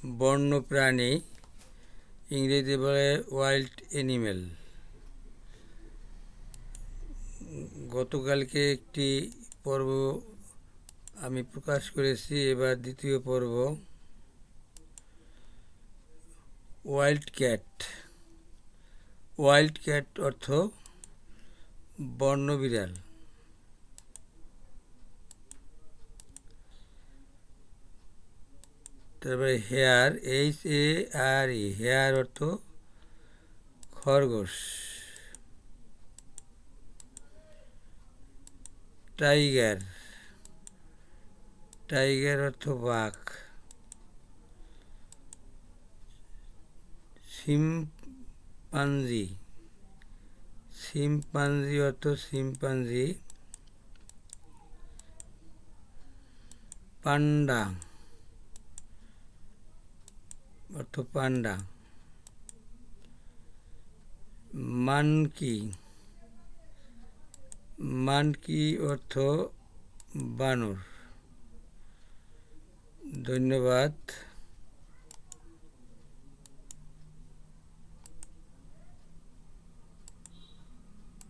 বন্য প্রাণী, ইংরেজি বলে ওয়াইল্ড অ্যানিমেল। গতকালকে একটি পর্ব আমি প্রকাশ করেছি, এবার দ্বিতীয় পর্ব। Wild cat. ওয়াইল্ড ক্যাট অর্থ বন্য বিড়াল। তারপরে হেয়ার, HARE, হেয়ার অর্থ খরগোশ। টাইগার, টাইগার অর্থ বাঘ। শিম্পাঞ্জি, শিম্পাঞ্জি অর্থ শিম্পাঞ্জি। পান্ডা অর্থ পান্ডা। মানকি, মানকি অর্থ বানর। ধন্যবাদ।